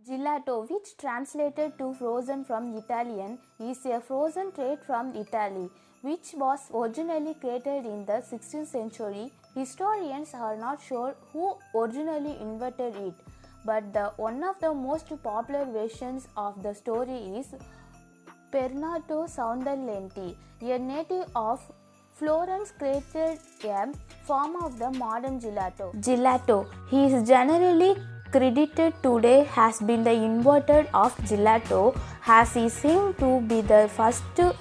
Gelato, which translated to frozen from Italian, is a frozen treat from Italy, which was originally created in the 16th century. Historians are not sure who originally invented it, but one of the most popular versions of the story is Bernardo Sandolenti, a native of Florence, created a form of the modern gelato. Gelato, he is generally credited today has been the inventor of gelato, as he seemed to be the first to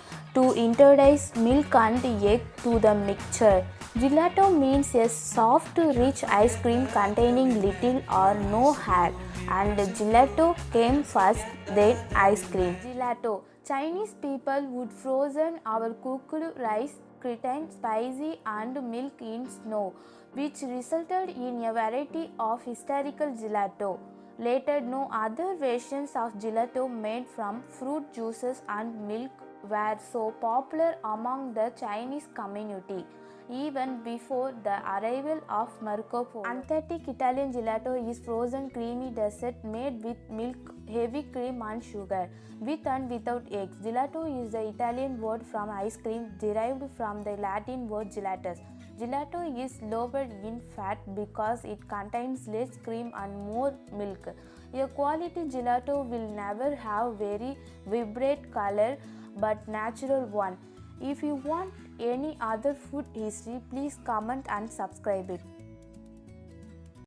introduce milk and egg to the mixture. Gelato means a soft, rich ice cream containing little or no air, and gelato came first, then ice cream. Gelato. Chinese people would frozen our cooked rice, cream, spicy, and milk in snow, which resulted in a variety of historical gelato. Later, no other versions of gelato made from fruit juices and milk were so popular among the Chinese community, even before the arrival of Marco Polo. Authentic Italian gelato is frozen creamy dessert made with milk, heavy cream and sugar, with and without eggs. Gelato is the Italian word from ice cream, derived from the Latin word gelatus. Gelato is lower in fat because it contains less cream and more milk. A quality gelato will never have very vibrant color but natural one. If you want any other food history, please comment and subscribe it.